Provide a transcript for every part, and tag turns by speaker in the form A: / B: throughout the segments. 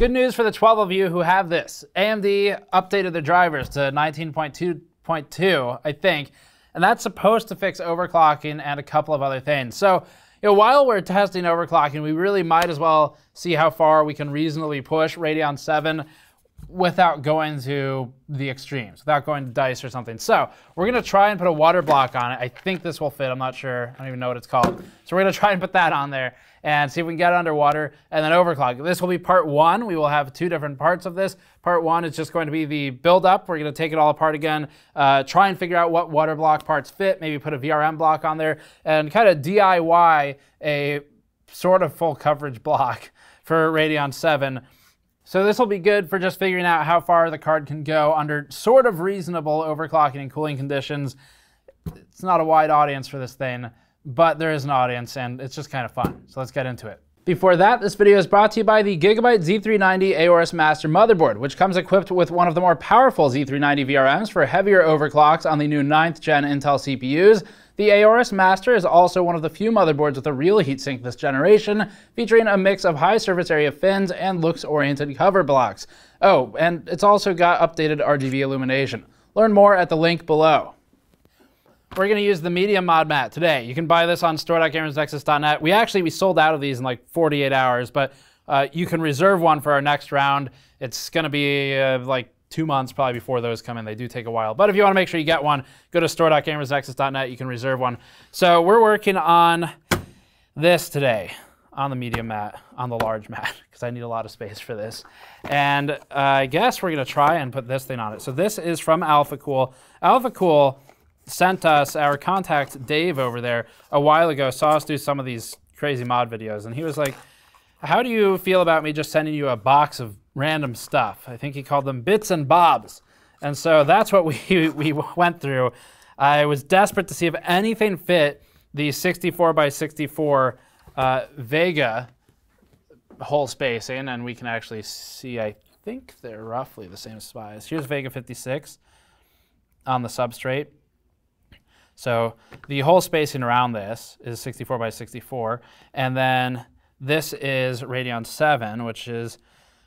A: Good news for the 12 of you who have this. AMD updated the drivers to 19.2.2, I think, and that's supposed to fix overclocking and a couple of other things. So, while we're testing overclocking, we really might as well see how far we can reasonably push Radeon VII without going to the extremes, without going to dice or something. So we're going to try and put a water block on it. I think this will fit. I'm not sure. I don't even know what it's called. So we're going to try and put that on there and see if we can get it underwater and then overclock. This will be part one. We will have two different parts of this. Part one is just going to be the build up. We're going to take it all apart again, try and figure out what water block parts fit, maybe put a VRM block on there, and kind of DIY a sort of full coverage block for Radeon VII. So this will be good for just figuring out how far the card can go under sort of reasonable overclocking and cooling conditions. It's not a wide audience for this thing, but there is an audience and it's just kind of fun. So let's get into it. Before that, this video is brought to you by the Gigabyte Z390 Aorus Master motherboard, which comes equipped with one of the more powerful Z390 VRMs for heavier overclocks on the new 9th gen Intel CPUs. The Aorus Master is also one of the few motherboards with a real heatsink this generation, featuring a mix of high surface area fins and looks-oriented cover blocks. Oh, and it's also got updated RGB illumination. Learn more at the link below. We're going to use the medium mod mat today. You can buy this on store.gamersnexus.net. We sold out of these in like 48 hours, but you can reserve one for our next round. It's going to be like 2 months probably before those come in. They do take a while. But if you want to make sure you get one, go to store.gamersnexus.net. You can reserve one. So we're working on this today on the medium mat, on the large mat, because I need a lot of space for this. And I guess we're going to try and put this thing on it. So this is from AlphaCool. AlphaCool sent us, our contact Dave over there a while ago, saw us do some of these crazy mod videos. And he was like, how do you feel about me just sending you a box of random stuff? I think he called them bits and bobs. And so that's what we went through. I was desperate to see if anything fit the 64 by 64 Vega hole spacing, and we can actually see, I think they're roughly the same size. Here's Vega 56 on the substrate. So the hole spacing around this is 64 by 64, and then this is Radeon VII, which is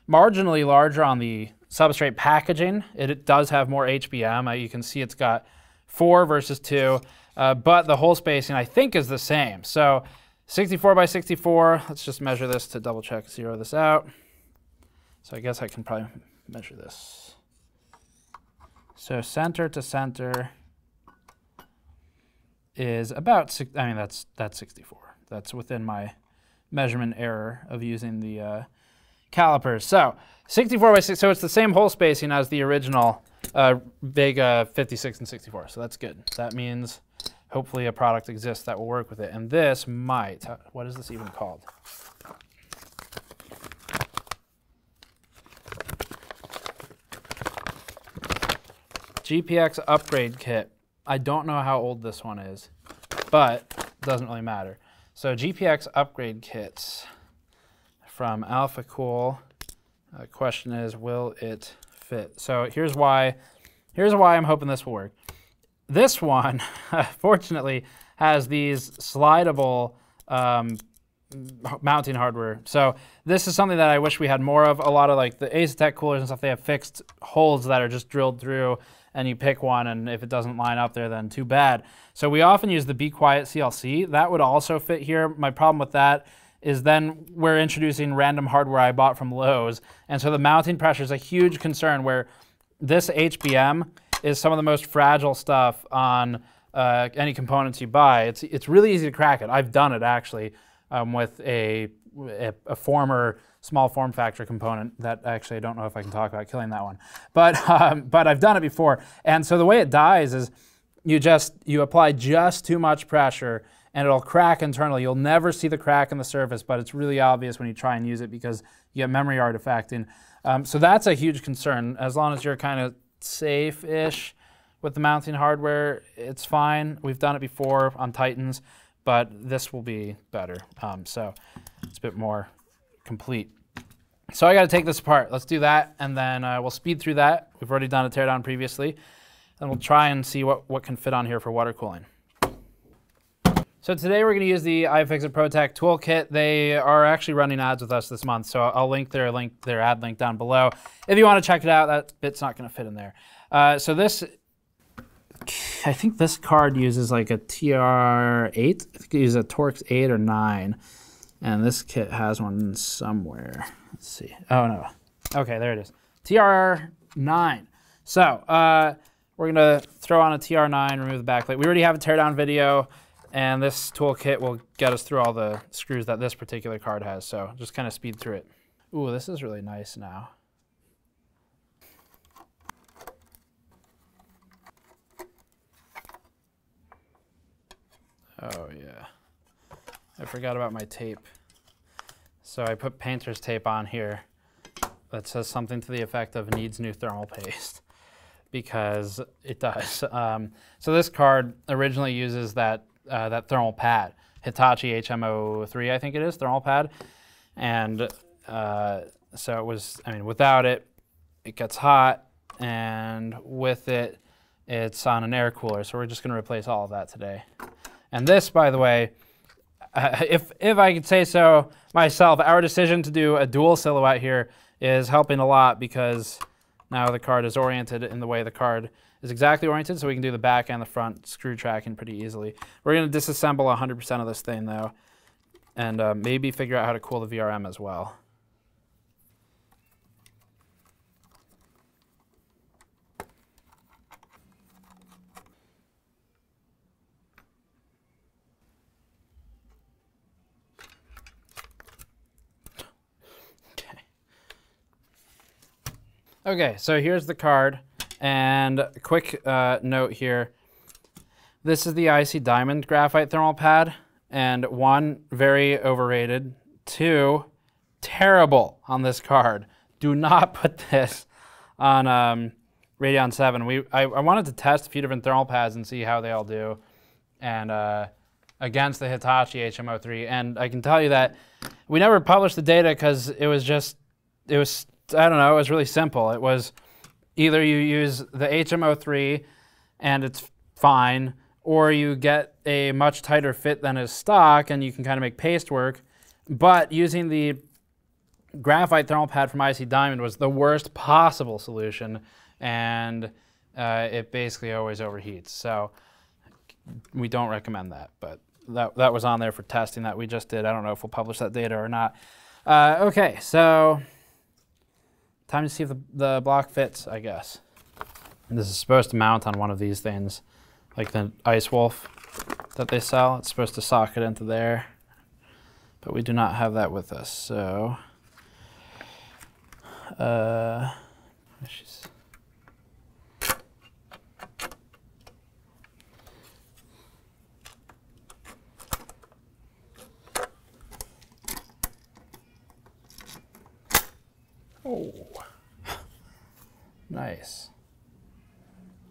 A: marginally larger on the substrate packaging. It does have more HBM. You can see it's got 4 versus 2, but the hole spacing I think is the same. So 64 by 64, let's just measure this to double check, zero this out. So I guess I can probably measure this. So center to center is about, I mean, that's 64. That's within my measurement error of using the calipers. So 64 by 6, so it's the same hole spacing as the original Vega 56 and 64. So that's good. That means hopefully a product exists that will work with it. And this might, what is this even called? GPX upgrade kit. I don't know how old this one is, but it doesn't really matter. So GPX upgrade kits from AlphaCool. The question is, will it fit? So here's why I'm hoping this will work. This one, fortunately, has these slidable mounting hardware. So this is something that I wish we had more of. A lot of like the Asetek coolers and stuff, they have fixed holes that are just drilled through, and you pick one, and if it doesn't line up there, then too bad. So we often use the Be Quiet CLC. That would also fit here. My problem with that is then we're introducing random hardware I bought from Lowe's, and so the mounting pressure is a huge concern, where this HBM is some of the most fragile stuff on any components you buy. It's really easy to crack it. I've done it actually with a former small form factor component that actually I don't know if I can talk about killing that one, but I've done it before. And so the way it dies is you apply just too much pressure and it'll crack internally. You'll never see the crack in the surface, but it's really obvious when you try and use it because you get memory artifacting. So that's a huge concern. As long as you're kind of safe-ish with the mounting hardware, it's fine. We've done it before on Titans, but this will be better. So it's a bit more complete. So I got to take this apart. Let's do that, and then we'll speed through that. We've already done a teardown previously, and we'll try and see what can fit on here for water cooling. So today we're going to use the Ifixit ProTech Toolkit. They are actually running ads with us this month, so I'll link their ad link down below. If you want to check it out, that bit's not going to fit in there. So this, I think this card uses like a TR8. I think it uses a Torx 8 or 9. And this kit has one somewhere. Let's see. Oh, no. Okay, there it is. TR9. So we're going to throw on a TR9, remove the backplate. We already have a teardown video, and this toolkit will get us through all the screws that this particular card has. So just kind of speed through it. Ooh, this is really nice now. Oh, yeah. I forgot about my tape. So I put painter's tape on here that says something to the effect of needs new thermal paste, because it does. So this card originally uses that thermal pad, Hitachi HM03, I think it is, thermal pad. And so it was, I mean, without it, it gets hot, and with it, it's on an air cooler. So we're just gonna replace all of that today. And this, by the way, if I could say so myself, our decision to do a dual silhouette here is helping a lot, because now the card is oriented in the way the card is exactly oriented, so we can do the back and the front screw tracking pretty easily. We're going to disassemble 100% of this thing, though, and maybe figure out how to cool the VRM as well. Okay, so here's the card, and a quick note here. This is the IC Diamond Graphite thermal pad, and 1, very overrated. 2, terrible on this card. Do not put this on Radeon 7. I wanted to test a few different thermal pads and see how they all do, and against the Hitachi HM03, and I can tell you that we never published the data because it was I don't know, it was really simple. It was either you use the HM03 and it's fine, or you get a much tighter fit than is stock and you can kind of make paste work. But using the graphite thermal pad from IC Diamond was the worst possible solution, and it basically always overheats. So we don't recommend that, but that was on there for testing that we just did. I don't know if we'll publish that data or not. Okay, so time to see if the block fits, I guess. And this is supposed to mount on one of these things, like the Ice Wolf that they sell. It's supposed to socket into there, but we do not have that with us. So, oh, nice.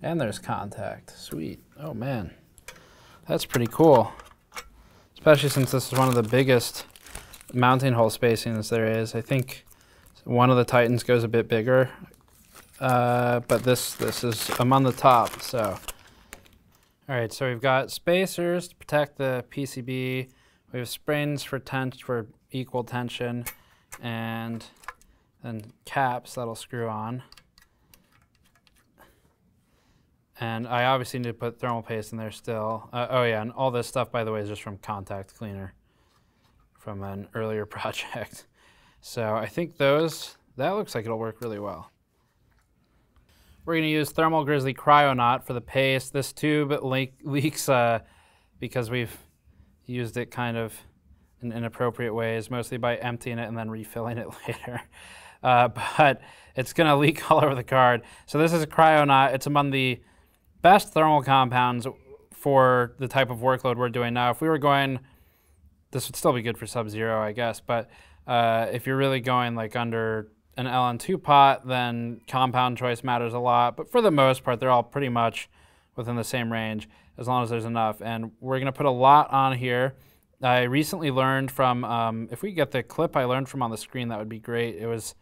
A: And there's contact. Sweet. Oh man, that's pretty cool. Especially since this is one of the biggest mounting hole spacings there is. I think one of the Titans goes a bit bigger, but this is among the top. So, all right. So we've got spacers to protect the PCB. We have springs for equal tension, and then caps that'll screw on. And I obviously need to put thermal paste in there still. Oh yeah, and all this stuff, by the way, is just from contact cleaner from an earlier project. So I think that looks like it'll work really well. We're gonna use Thermal Grizzly Cryonaut for the paste. This tube leaks because we've used it kind of in inappropriate ways, mostly by emptying it and then refilling it later. But it's gonna leak all over the card. So this is a Cryonaut. It's among the best thermal compounds for the type of workload we're doing now. If we were going, this would still be good for Sub-Zero, I guess, but if you're really going like under an LN2 pot, then compound choice matters a lot. But for the most part, they're all pretty much within the same range as long as there's enough. And we're gonna put a lot on here. I recently learned from, if we get the clip I learned from on the screen, that would be great. It was,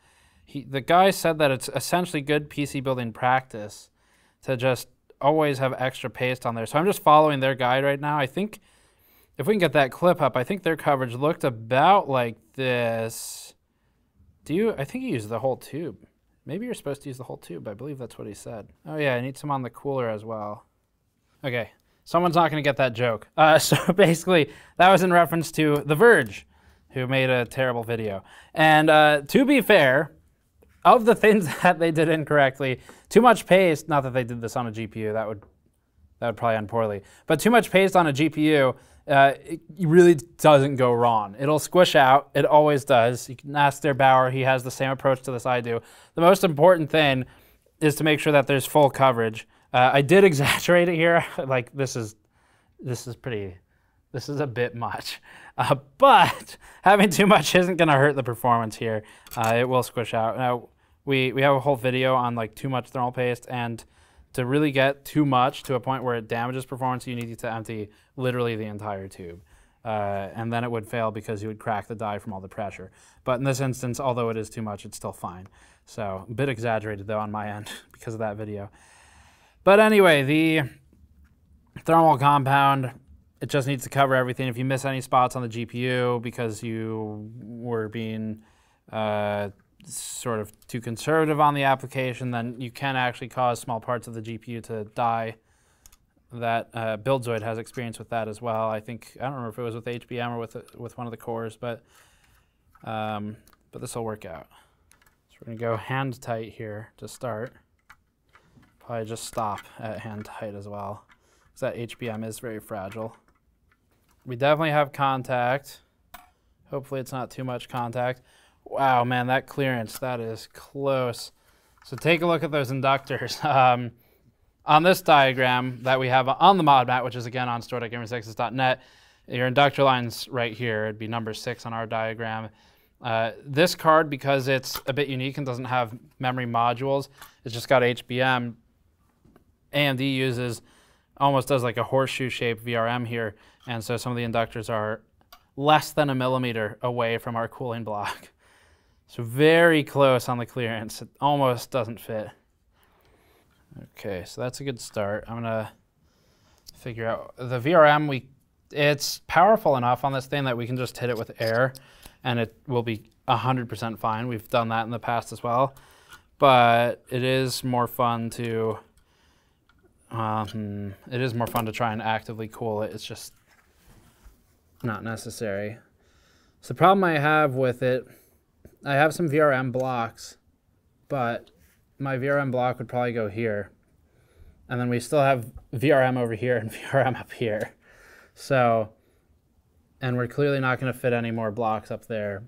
A: the guy said that it's essentially good PC building practice to just always have extra paste on there. So I'm just following their guide right now. I think if we can get that clip up, I think their coverage looked about like this. I think you use the whole tube. Maybe you're supposed to use the whole tube. I believe that's what he said. Oh yeah, I need some on the cooler as well. Okay, someone's not gonna get that joke. So basically, that was in reference to The Verge, who made a terrible video. And to be fair, of the things that they did incorrectly, too much paste, not that they did this on a GPU, that would probably end poorly, but too much paste on a GPU, it really doesn't go wrong. It'll squish out, it always does. You can ask their Bauer, he has the same approach to this I do. The most important thing is to make sure that there's full coverage. I did exaggerate it here, like this is a bit much. But having too much isn't gonna hurt the performance here. It will squish out. Now, we have a whole video on like too much thermal paste, and to really get too much to a point where it damages performance, you need to empty literally the entire tube. And then it would fail because you would crack the die from all the pressure. But in this instance, although it is too much, it's still fine. So a bit exaggerated though on my end because of that video. But anyway, the thermal compound, it just needs to cover everything. If you miss any spots on the GPU because you were being sort of too conservative on the application, then you can actually cause small parts of the GPU to die. That BuildZoid has experience with that as well. I don't remember if it was with HBM or with one of the cores, but this will work out. So we're gonna go hand tight here to start. Probably just stop at hand tight as well, because that HBM is very fragile. We definitely have contact. Hopefully it's not too much contact. Wow, man, that clearance, that is close. So take a look at those inductors. On this diagram that we have on the mod mat, which is again on store.gamersnexus.net, your inductor line's right here. It'd be number 6 on our diagram. This card, because it's a bit unique and doesn't have memory modules, it's just got HBM. AMD almost does like a horseshoe shaped VRM here, and so some of the inductors are less than a millimeter away from our cooling block. So very close on the clearance. It almost doesn't fit. Okay, so that's a good start. I'm gonna figure out the VRM. It's powerful enough on this thing that we can just hit it with air and it will be 100% fine. We've done that in the past as well, but it is more fun to try and actively cool it. It's just not necessary. So the problem I have with it, I have some VRM blocks, but my VRM block would probably go here. And then we still have VRM over here and VRM up here. So, and we're clearly not going to fit any more blocks up there.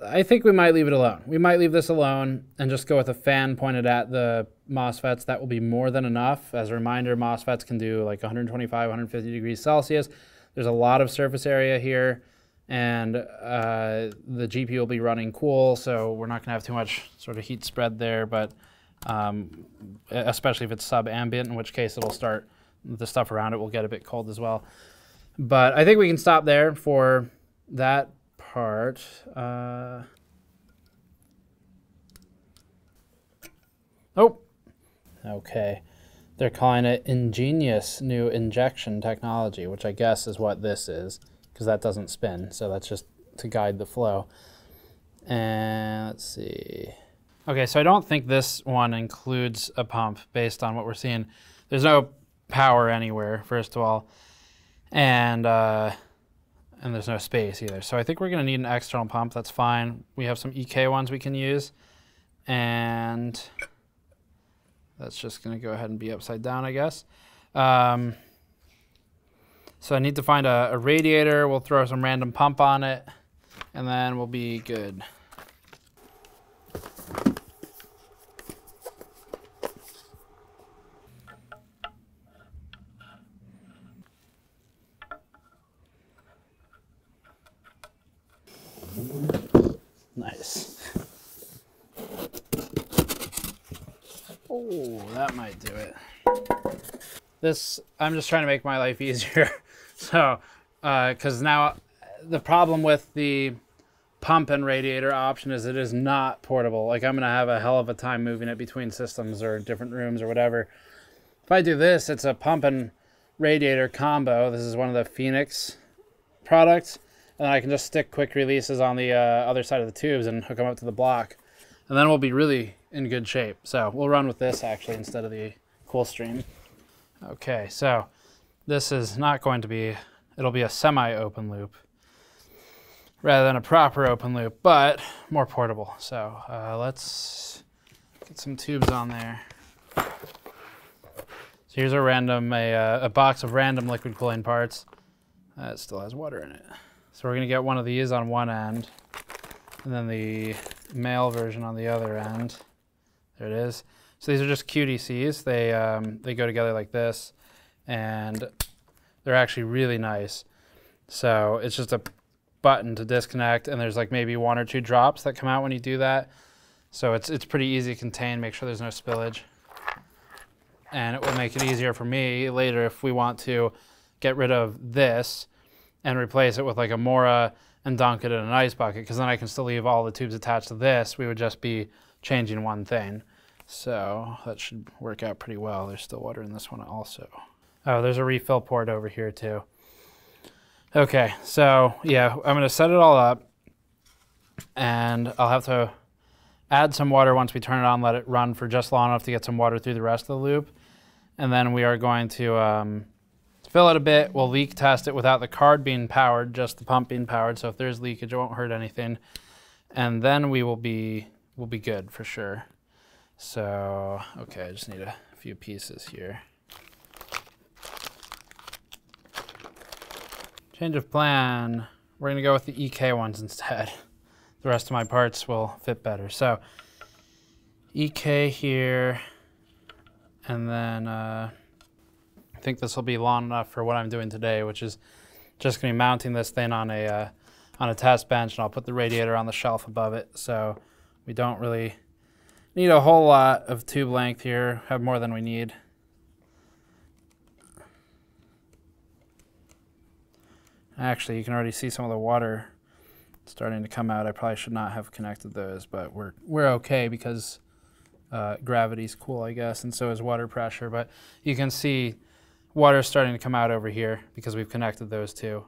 A: I think we might leave it alone. We might leave this alone and just go with a fan pointed at the MOSFETs. That will be more than enough. As a reminder, MOSFETs can do like 125, 150 degrees Celsius. There's a lot of surface area here, and the GPU will be running cool, so we're not going to have too much sort of heat spread there, but especially if it's sub-ambient, in which case it'll start, the stuff around it will get a bit cold as well. But I think we can stop there for that part. Oh, okay. They're calling it ingenious new injection technology, which I guess is what this is, because that doesn't spin, so that's just to guide the flow. And let's see. Okay, so I don't think this one includes a pump based on what we're seeing. There's no power anywhere, first of all, and there's no space either. So I think we're gonna need an external pump. That's fine. We have some EK ones we can use, and that's just gonna go ahead and be upside down, I guess. So I need to find a radiator. We'll throw some random pump on it, and then we'll be good. Nice. Oh, that might do it. This, I'm just trying to make my life easier. So, because now the problem with the pump and radiator option is it is not portable. Like, I'm gonna have a hell of a time moving it between systems or different rooms or whatever. If I do this, it's a pump and radiator combo. This is one of the Phoenix products. And then I can just stick quick releases on the other side of the tubes and hook them up to the block. And then we'll be really in good shape. So we'll run with this actually instead of the Coolstream. Okay, so this is not going to be, it'll be a semi-open loop rather than a proper open loop, but more portable. So let's get some tubes on there. So here's a box of random liquid cooling parts. It still has water in it. So we're gonna get one of these on one end, and then the male version on the other end. There it is. So these are just QDCs. They go together like this, and they're actually really nice. So it's just a button to disconnect, and there's like maybe 1 or 2 drops that come out when you do that. So it's pretty easy to contain, make sure there's no spillage. And it will make it easier for me later if we want to get rid of this and replace it with like a Mora and dunk it in an ice bucket, because then I can still leave all the tubes attached to this. We would just be changing one thing. So that should work out pretty well. There's still water in this one also. Oh, there's a refill port over here too. Okay, so yeah, I'm gonna set it all up, and I'll have to add some water once we turn it on, let it run for just long enough to get some water through the rest of the loop. And then we are going to fill it a bit. We'll leak test it without the card being powered, just the pump being powered. So if there's leakage, it won't hurt anything. And then we'll be good for sure. So, okay, I just need a few pieces here. Change of plan. We're gonna go with the EK ones instead. The rest of my parts will fit better. So EK here, and then I think this will be long enough for what I'm doing today, which is just gonna be mounting this thing on a test bench, and I'll put the radiator on the shelf above it. So we don't really need a whole lot of tube length here, have more than we need. Actually, you can already see some of the water starting to come out. I probably should not have connected those, but we're okay because gravity's cool, I guess, and so is water pressure. But you can see water starting to come out over here because we've connected those two.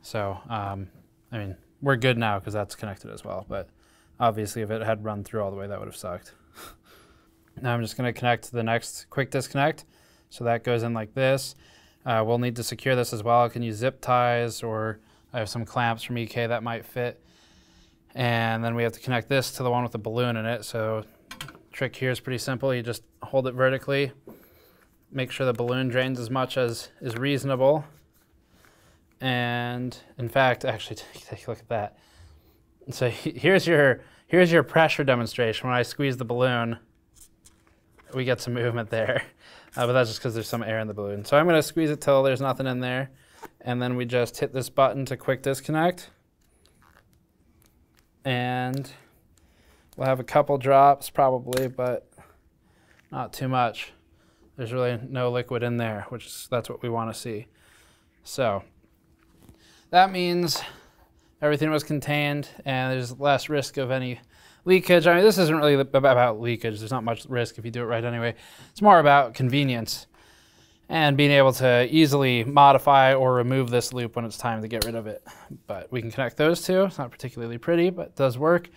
A: So, I mean, we're good now because that's connected as well. But obviously, if it had run through all the way, that would have sucked. Now I'm just going to connect to the next quick disconnect. So that goes in like this. We'll need to secure this as well. I can use zip ties, or I have some clamps from EK that might fit. And then we have to connect this to the one with the balloon in it. So trick here is pretty simple. You just hold it vertically, make sure the balloon drains as much as is reasonable. And in fact, actually take a look at that. So here's your pressure demonstration. When I squeeze the balloon, we get some movement there. But that's just because there's some air in the balloon. So I'm going to squeeze it till there's nothing in there. And then we just hit this button to quick disconnect. And we'll have a couple drops probably, but not too much. There's really no liquid in there, that's what we want to see. So that means everything was contained and there's less risk of any leakage. I mean, this isn't really about leakage. There's not much risk if you do it right anyway. It's more about convenience and being able to easily modify or remove this loop when it's time to get rid of it. But we can connect those two. It's not particularly pretty, but it does work.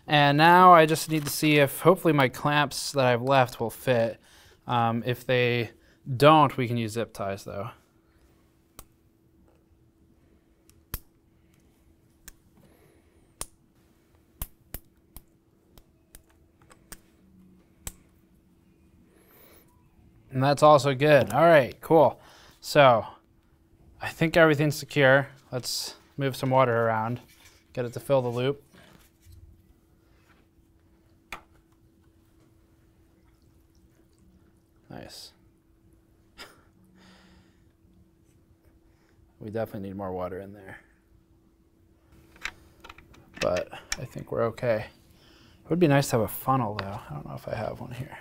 A: And now I just need to see if hopefully my clamps that I've left will fit. If they don't, we can use zip ties though. And that's also good. All right, cool. So I think everything's secure. Let's move some water around, get it to fill the loop. Nice. We definitely need more water in there. But I think we're okay. It would be nice to have a funnel though. I don't know if I have one here.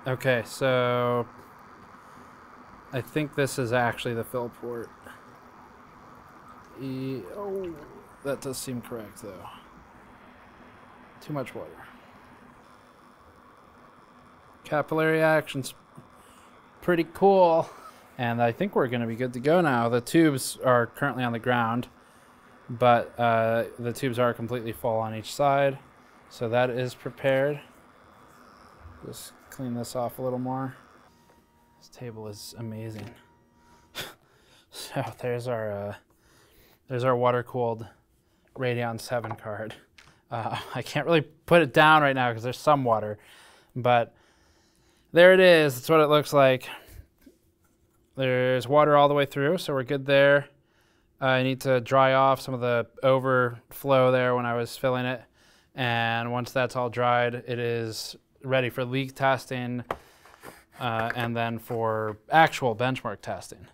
A: Okay, so I think this is actually the fill port. Oh, that does seem correct though. Too much water. capillary action's pretty cool. And I think we're going to be good to go now. The tubes are currently on the ground, but the tubes are completely full on each side. So that is prepared. Just clean this off a little more. This table is amazing. So there's our water-cooled Radeon VII card. I can't really put it down right now because there's some water, but there it is. That's what it looks like. There's water all the way through, so we're good there. I need to dry off some of the overflow there when I was filling it, and once that's all dried, it is ready for leak testing and then for actual benchmark testing.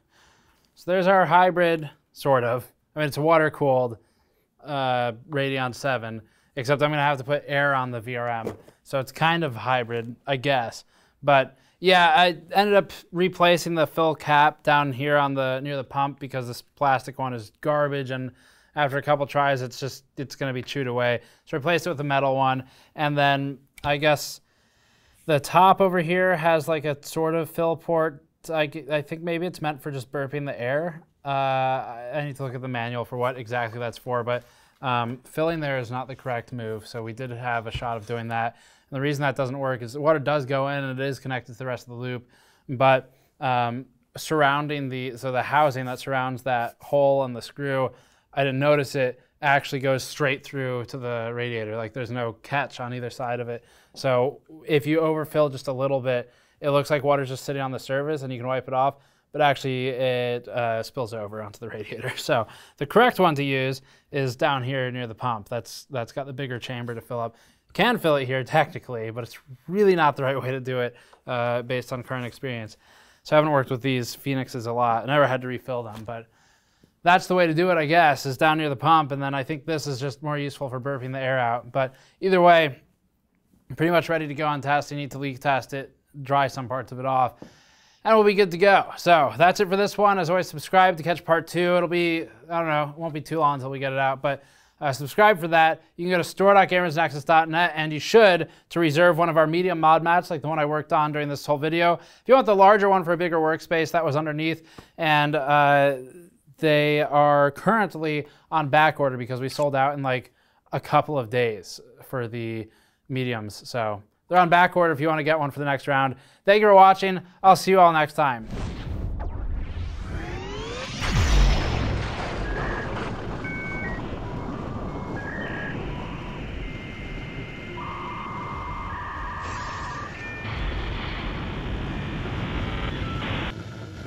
A: So there's our hybrid, sort of. I mean, it's a water-cooled Radeon VII, except I'm going to have to put air on the VRM. So it's kind of hybrid, I guess. But yeah, I ended up replacing the fill cap down here on near the pump because this plastic one is garbage, and after a couple tries, it's going to be chewed away. So replaced it with a metal one, and then I guess the top over here has like a sort of fill port. I think maybe it's meant for just burping the air. I need to look at the manual for what exactly that's for, but filling there is not the correct move, so we did have a shot of doing that. And the reason that doesn't work is the water does go in and it is connected to the rest of the loop, but surrounding the housing that surrounds that hole and the screw, I didn't notice it actually goes straight through to the radiator. Like there's no catch on either side of it. So if you overfill just a little bit, it looks like water's just sitting on the surface and you can wipe it off, but actually it spills over onto the radiator. So the correct one to use is down here near the pump. That's got the bigger chamber to fill up. Can fill it here technically, but it's really not the right way to do it based on current experience. So I haven't worked with these Phoenixes a lot. I never had to refill them, but that's the way to do it, I guess, is down near the pump, and then I think this is just more useful for burping the air out. But either way, I'm pretty much ready to go on test. You need to leak test it, dry some parts of it off, and we'll be good to go. So that's it for this one. As always, subscribe to catch part 2. It'll be, I don't know, it won't be too long until we get it out, but subscribe for that. You can go to store.gamersnexus.net, and you should to reserve one of our medium mod mats like the one I worked on during this whole video. If you want the larger one for a bigger workspace, that was underneath, and they are currently on back order because we sold out in like a couple of days for the mediums. So they're on back order if you want to get one for the next round. Thank you for watching. I'll see you all next time.